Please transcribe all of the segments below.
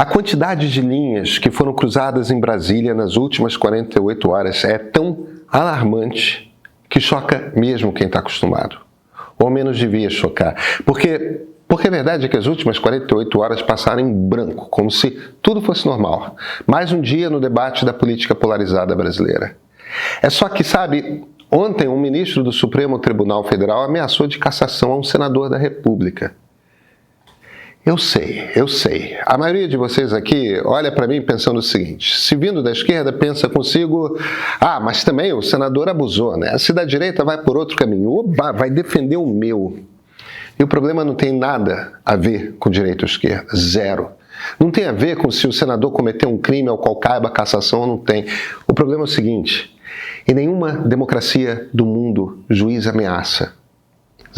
A quantidade de linhas que foram cruzadas em Brasília nas últimas 48 horas é tão alarmante que choca mesmo quem está acostumado. Ou ao menos devia chocar. Porque a verdade é que as últimas 48 horas passaram em branco, como se tudo fosse normal. Mais um dia no debate da política polarizada brasileira. É só que, sabe, ontem um ministro do Supremo Tribunal Federal ameaçou de cassação a um senador da República. Eu sei. A maioria de vocês aqui olha para mim pensando o seguinte: se vindo da esquerda, pensa consigo, mas também o senador abusou, né? Se da direita vai por outro caminho, oba, vai defender o meu. E o problema não tem nada a ver com direita ou esquerda, zero. Não tem a ver com se o senador cometeu um crime ao qual caiba a cassação ou não tem. O problema é o seguinte: em nenhuma democracia do mundo, juiz ameaça.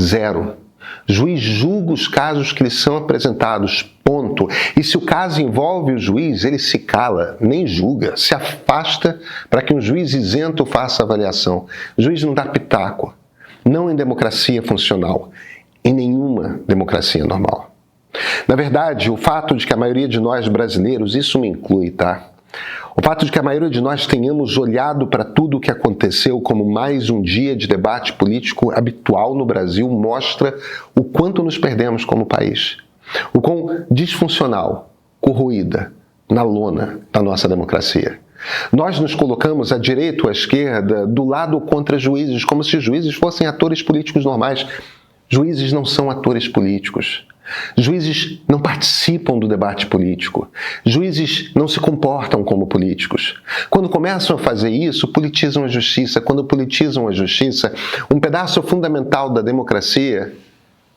Zero. Juiz julga os casos que lhe são apresentados, ponto. E se o caso envolve o juiz, ele se cala, nem julga, se afasta para que um juiz isento faça a avaliação. O juiz não dá pitaco, não em democracia funcional, em nenhuma democracia normal. Na verdade, o fato de que a maioria de nós brasileiros, isso me inclui, tá? O fato de que a maioria de nós tenhamos olhado para tudo o que aconteceu como mais um dia de debate político habitual no Brasil mostra o quanto nos perdemos como país. O quão disfuncional, corroída, na lona da nossa democracia. Nós nos colocamos à direita ou à esquerda, do lado contra juízes, como se juízes fossem atores políticos normais. Juízes não são atores políticos. Juízes não participam do debate político. Juízes não se comportam como políticos. Quando começam a fazer isso, politizam a justiça. Quando politizam a justiça, um pedaço fundamental da democracia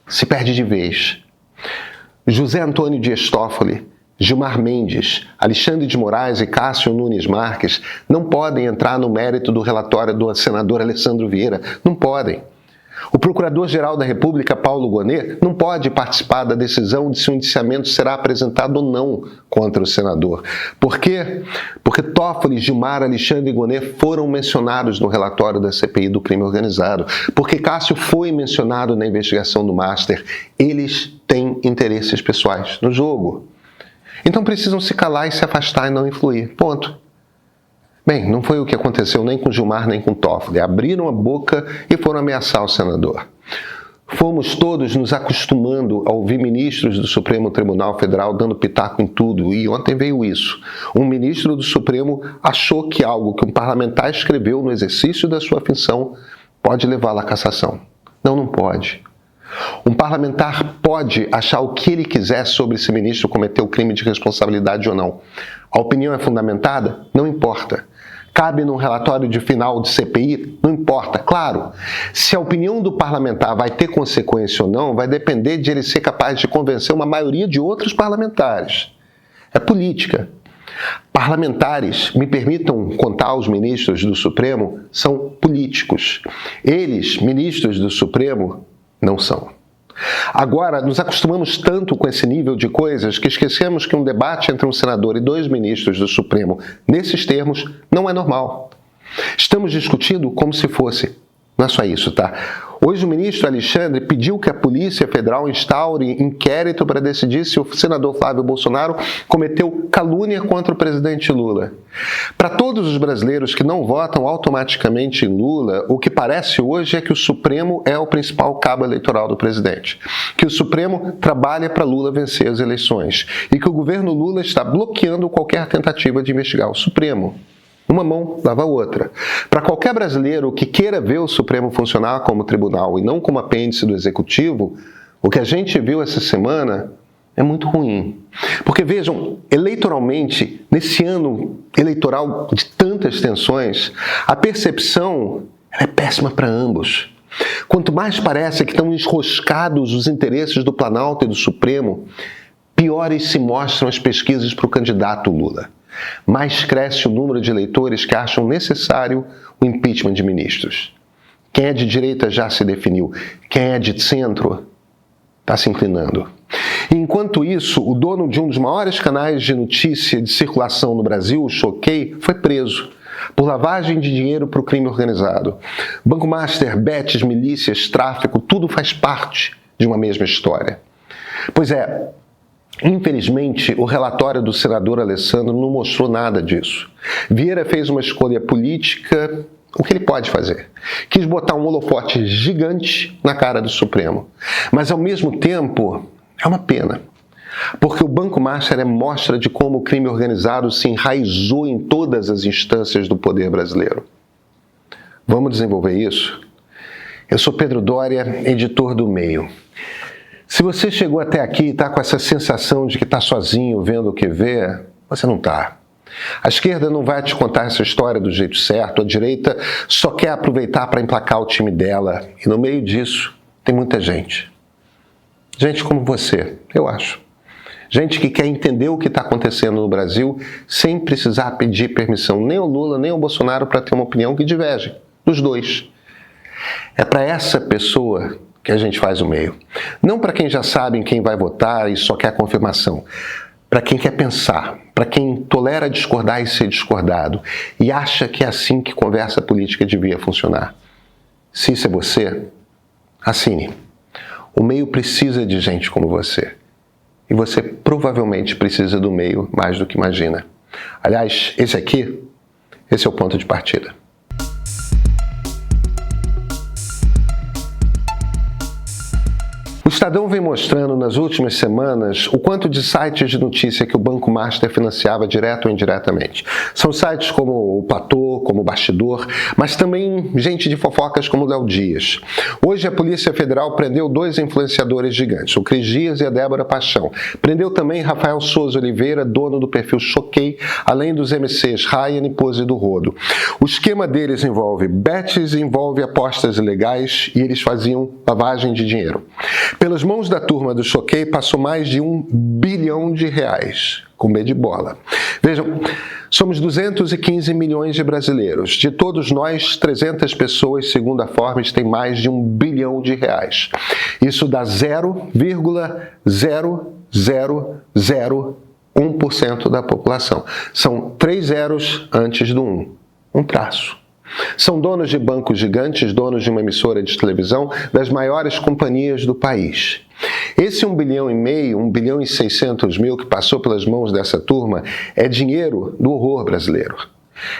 se perde de vez. José Antônio Dias Toffoli, Gilmar Mendes, Alexandre de Moraes e Cássio Nunes Marques não podem entrar no mérito do relatório do senador Alessandro Vieira. Não podem. O Procurador-Geral da República, Paulo Gonet, não pode participar da decisão de se o indiciamento será apresentado ou não contra o senador. Por quê? Porque Toffoli, Gilmar, Alexandre e Gonet foram mencionados no relatório da CPI do crime organizado. Porque Cássio foi mencionado na investigação do Master. Eles têm interesses pessoais no jogo. Então precisam se calar e se afastar e não influir. Ponto. Bem, não foi o que aconteceu nem com Gilmar nem com Toffoli. Abriram a boca e foram ameaçar o senador. Fomos todos nos acostumando a ouvir ministros do Supremo Tribunal Federal dando pitaco em tudo, e ontem veio isso. Um ministro do Supremo achou que algo que um parlamentar escreveu no exercício da sua função pode levá-lo à cassação. Não, não pode. Um parlamentar pode achar o que ele quiser sobre se o ministro cometeu crime de responsabilidade ou não. A opinião é fundamentada? Não importa. Cabe num relatório de final de CPI? Não importa. Claro, se a opinião do parlamentar vai ter consequência ou não, vai depender de ele ser capaz de convencer uma maioria de outros parlamentares. É política. Parlamentares, me permitam contar aos ministros do Supremo, são políticos. Eles, ministros do Supremo, não são. Agora, nos acostumamos tanto com esse nível de coisas que esquecemos que um debate entre um senador e dois ministros do Supremo, nesses termos, não é normal. Estamos discutindo como se fosse. Não é só isso, tá? Hoje o ministro Alexandre pediu que a Polícia Federal instaure inquérito para decidir se o senador Flávio Bolsonaro cometeu calúnia contra o presidente Lula. Para todos os brasileiros que não votam automaticamente em Lula, o que parece hoje é que o Supremo é o principal cabo eleitoral do presidente. Que o Supremo trabalha para Lula vencer as eleições. E que o governo Lula está bloqueando qualquer tentativa de investigar o Supremo. Uma mão lava a outra. Para qualquer brasileiro que queira ver o Supremo funcionar como tribunal e não como apêndice do Executivo, o que a gente viu essa semana é muito ruim. Porque vejam, eleitoralmente, nesse ano eleitoral de tantas tensões, a percepção é péssima para ambos. Quanto mais parece que estão enroscados os interesses do Planalto e do Supremo, piores se mostram as pesquisas para o candidato Lula. Mais cresce o número de eleitores que acham necessário o impeachment de ministros. Quem é de direita já se definiu. Quem é de centro está se inclinando. E enquanto isso, o dono de um dos maiores canais de notícia de circulação no Brasil, o Choquei, foi preso por lavagem de dinheiro para o crime organizado. Banco Master, bets, milícias, tráfico, tudo faz parte de uma mesma história. Pois é, Infelizmente, o relatório do senador Alessandro não mostrou nada disso. Vieira fez uma escolha política, o que ele pode fazer? Quis botar um holofote gigante na cara do Supremo. Mas, ao mesmo tempo, é uma pena. Porque o Banco Master é mostra de como o crime organizado se enraizou em todas as instâncias do poder brasileiro. Vamos desenvolver isso? Eu sou Pedro Doria, editor do Meio. Se você chegou até aqui e está com essa sensação de que está sozinho vendo o que vê, você não está. A esquerda não vai te contar essa história do jeito certo, a direita só quer aproveitar para emplacar o time dela. E no meio disso tem muita gente. Gente como você, eu acho. Gente que quer entender o que está acontecendo no Brasil sem precisar pedir permissão nem ao Lula nem ao Bolsonaro para ter uma opinião que diverge dos dois. É para essa pessoa que a gente faz o Meio. Não para quem já sabe em quem vai votar e só quer confirmação. Para quem quer pensar, para quem tolera discordar e ser discordado e acha que é assim que conversa política devia funcionar. Se isso é você, assine. O Meio precisa de gente como você. E você provavelmente precisa do Meio mais do que imagina. Aliás, esse é o ponto de partida. O Estadão vem mostrando nas últimas semanas o quanto de sites de notícia que o Banco Master financiava direto ou indiretamente. São sites como o Platô, como o Bastidor, mas também gente de fofocas como o Léo Dias. Hoje a Polícia Federal prendeu 2 influenciadores gigantes, o Cris Dias e a Débora Paixão. Prendeu também Rafael Souza Oliveira, dono do perfil Choquei, além dos MCs Ryan e Pose do Rodo. O esquema deles envolve bets, envolve apostas ilegais e eles faziam lavagem de dinheiro. Pelas mãos da turma do Choquei passou mais de R$1 bilhão, com B de bola. Vejam, somos 215 milhões de brasileiros. De todos nós, 300 pessoas, segundo a Forbes, têm mais de R$1 bilhão. Isso dá 0,0001% da população. São 3 zeros antes do 1. Um traço. São donos de bancos gigantes, donos de uma emissora de televisão, das maiores companhias do país. Esse 1,5 bilhão, 1 bilhão e 600 mil que passou pelas mãos dessa turma é dinheiro do horror brasileiro.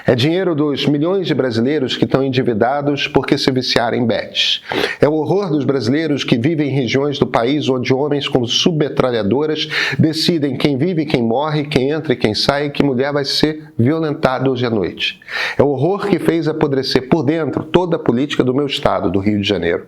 É dinheiro dos milhões de brasileiros que estão endividados porque se viciaram em bets. É o horror dos brasileiros que vivem em regiões do país onde homens com submetralhadoras decidem quem vive e quem morre, quem entra e quem sai, e que mulher vai ser violentada hoje à noite. É o horror que fez apodrecer por dentro toda a política do meu estado, do Rio de Janeiro.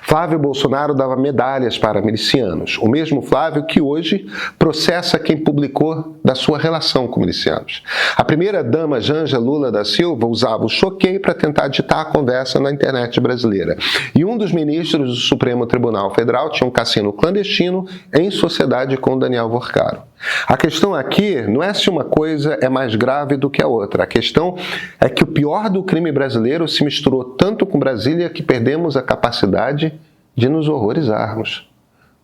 Flávio Bolsonaro dava medalhas para milicianos, o mesmo Flávio que hoje processa quem publicou da sua relação com milicianos. A primeira-dama Janja Lula da Silva usava o Choquei para tentar ditar a conversa na internet brasileira. E um dos ministros do Supremo Tribunal Federal tinha um cassino clandestino em sociedade com Daniel Vorcaro. A questão aqui não é se uma coisa é mais grave do que a outra. A questão é que o pior do crime brasileiro se misturou tanto com Brasília que perdemos a capacidade de nos horrorizarmos.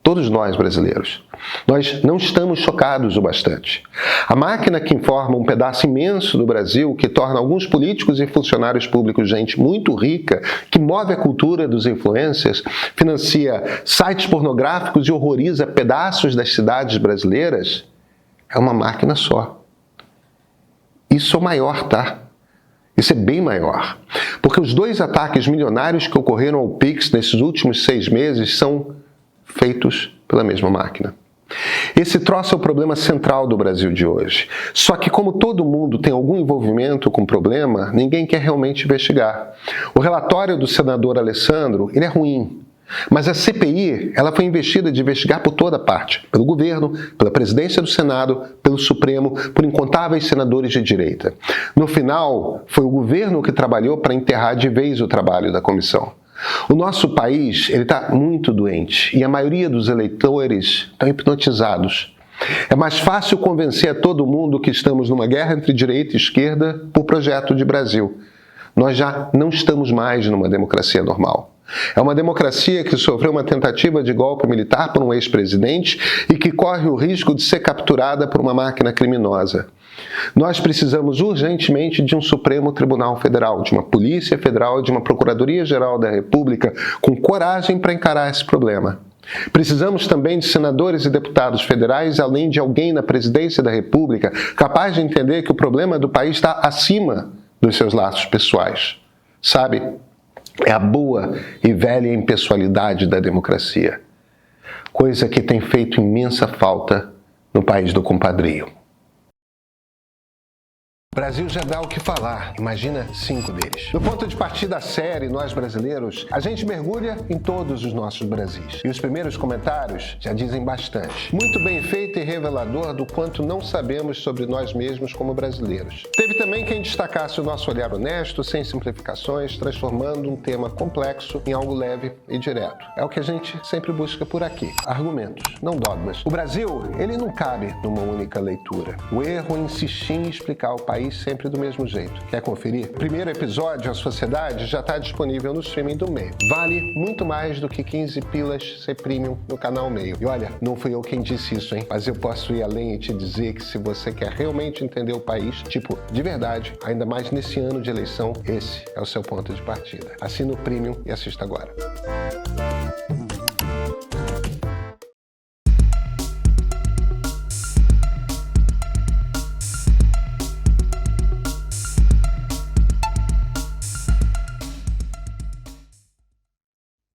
Todos nós brasileiros. Nós não estamos chocados o bastante. A máquina que informa um pedaço imenso do Brasil, que torna alguns políticos e funcionários públicos gente muito rica, que move a cultura dos influencers, financia sites pornográficos e horroriza pedaços das cidades brasileiras, é uma máquina só. Isso é o maior, tá? Isso é bem maior. Porque os 2 ataques milionários que ocorreram ao Pix nesses últimos 6 meses são feitos pela mesma máquina. Esse troço é o problema central do Brasil de hoje. Só que como todo mundo tem algum envolvimento com o problema, ninguém quer realmente investigar. O relatório do senador Alessandro, ele é ruim. Mas a CPI, ela foi investida de investigar por toda parte, pelo governo, pela presidência do Senado, pelo Supremo, por incontáveis senadores de direita. No final, foi o governo que trabalhou para enterrar de vez o trabalho da comissão. O nosso país está muito doente e a maioria dos eleitores estão hipnotizados. É mais fácil convencer a todo mundo que estamos numa guerra entre direita e esquerda por projeto de Brasil. Nós já não estamos mais numa democracia normal. É uma democracia que sofreu uma tentativa de golpe militar por um ex-presidente e que corre o risco de ser capturada por uma máquina criminosa. Nós precisamos urgentemente de um Supremo Tribunal Federal, de uma Polícia Federal, de uma Procuradoria-Geral da República com coragem para encarar esse problema. Precisamos também de senadores e deputados federais, além de alguém na presidência da República capaz de entender que o problema do país está acima dos seus laços pessoais. Sabe, é a boa e velha impessoalidade da democracia, coisa que tem feito imensa falta no país do compadrio. O Brasil já dá o que falar, imagina 5 deles. No ponto de partida da série Nós Brasileiros, a gente mergulha em todos os nossos Brasis. E os primeiros comentários já dizem bastante. Muito bem feito e revelador do quanto não sabemos sobre nós mesmos como brasileiros. Teve também quem destacasse o nosso olhar honesto, sem simplificações, transformando um tema complexo em algo leve e direto. É o que a gente sempre busca por aqui. Argumentos, não dogmas. O Brasil, ele não cabe numa única leitura. O erro é insistir em explicar o país sempre do mesmo jeito. Quer conferir? O primeiro episódio, A Sociedade, já está disponível no streaming do Meio. Vale muito mais do que 15 pilas ser premium no canal Meio. E olha, não fui eu quem disse isso, hein? Mas eu posso ir além e te dizer que se você quer realmente entender o país, tipo, de verdade, ainda mais nesse ano de eleição, esse é o seu ponto de partida. Assina o premium e assista agora.